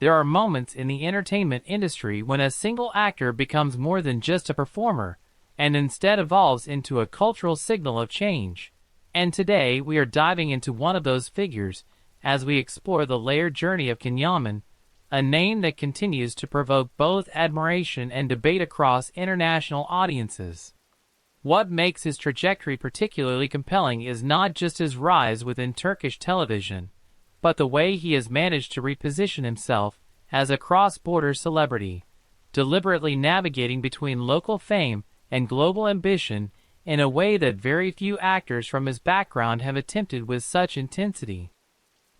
there are moments in the entertainment industry when a single actor becomes more than just a performer, and instead evolves into a cultural signal of change. And today we are diving into one of those figures as we explore the layered journey of Yaman, a name that continues to provoke both admiration and debate across international audiences. What makes his trajectory particularly compelling is not just his rise within Turkish television, but the way he has managed to reposition himself as a cross-border celebrity, deliberately navigating between local fame and global ambition in a way that very few actors from his background have attempted with such intensity.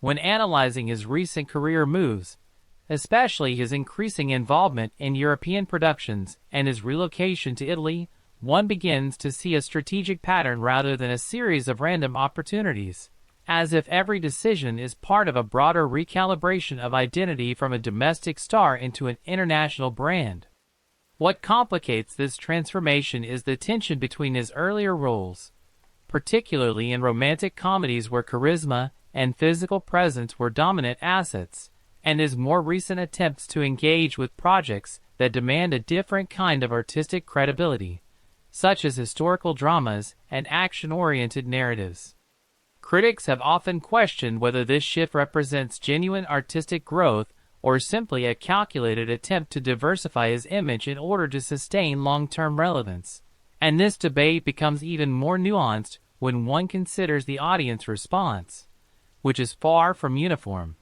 When analyzing his recent career moves, especially his increasing involvement in European productions and his relocation to Italy, one begins to see a strategic pattern rather than a series of random opportunities, as if every decision is part of a broader recalibration of identity from a domestic star into an international brand. What complicates this transformation is the tension between his earlier roles, particularly in romantic comedies where charisma and physical presence were dominant assets, and his more recent attempts to engage with projects that demand a different kind of artistic credibility, such as historical dramas and action-oriented narratives. Critics have often questioned whether this shift represents genuine artistic growth or simply a calculated attempt to diversify his image in order to sustain long-term relevance. And this debate becomes even more nuanced when one considers the audience response, which is far from uniform.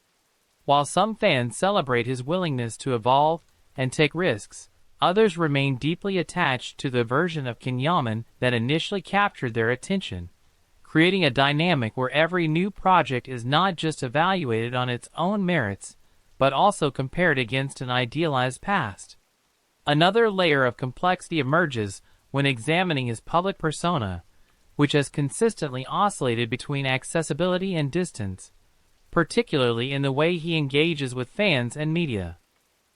While some fans celebrate his willingness to evolve and take risks, others remain deeply attached to the version of Yaman that initially captured their attention, creating a dynamic where every new project is not just evaluated on its own merits, but also compared against an idealized past. Another layer of complexity emerges when examining his public persona, which has consistently oscillated between accessibility and distance, particularly in the way he engages with fans and media.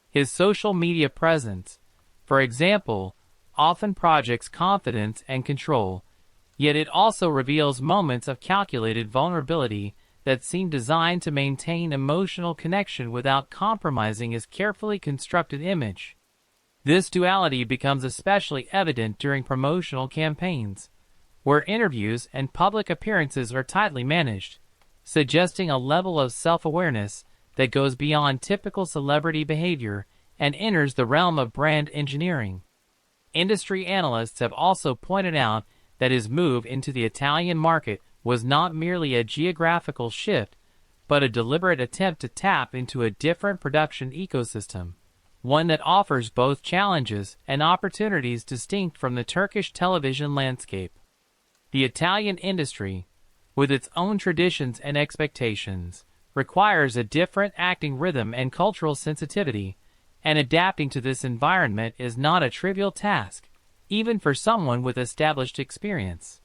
His social media presence, for example, often projects confidence and control, yet it also reveals moments of calculated vulnerability that seem designed to maintain emotional connection without compromising his carefully constructed image. This duality becomes especially evident during promotional campaigns, where interviews and public appearances are tightly managed, suggesting a level of self-awareness that goes beyond typical celebrity behavior and enters the realm of brand engineering. Industry analysts have also pointed out that his move into the Italian market was not merely a geographical shift, but a deliberate attempt to tap into a different production ecosystem, one that offers both challenges and opportunities distinct from the Turkish television landscape. The Italian industry, with its own traditions and expectations, requires a different acting rhythm and cultural sensitivity, and adapting to this environment is not a trivial task, even for someone with established experience.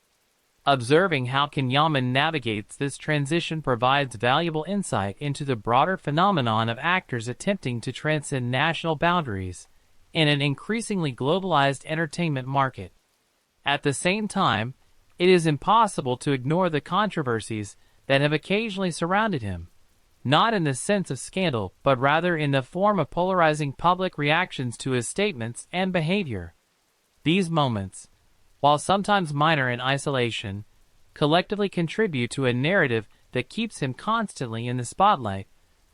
Observing how Yaman navigates this transition provides valuable insight into the broader phenomenon of actors attempting to transcend national boundaries in an increasingly globalized entertainment market. At the same time, it is impossible to ignore the controversies that have occasionally surrounded him, not in the sense of scandal, but rather in the form of polarizing public reactions to his statements and behavior. These moments, while sometimes minor in isolation, collectively contribute to a narrative that keeps him constantly in the spotlight,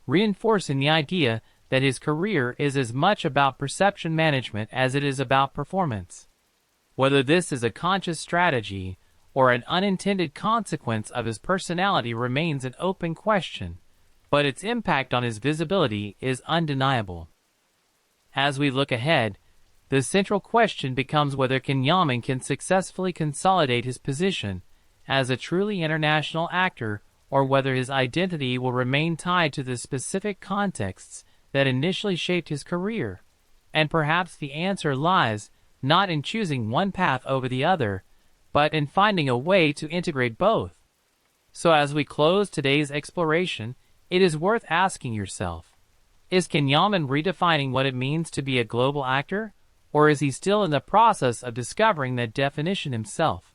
reinforcing the idea that his career is as much about perception management as it is about performance. Whether this is a conscious strategy or an unintended consequence of his personality remains an open question, but its impact on his visibility is undeniable. As we look ahead, the central question becomes whether Yaman can successfully consolidate his position as a truly international actor, or whether his identity will remain tied to the specific contexts that initially shaped his career. And perhaps the answer lies not in choosing one path over the other, but in finding a way to integrate both. So as we close today's exploration, it is worth asking yourself, is Yaman redefining what it means to be a global actor? Or is he still in the process of discovering that definition himself?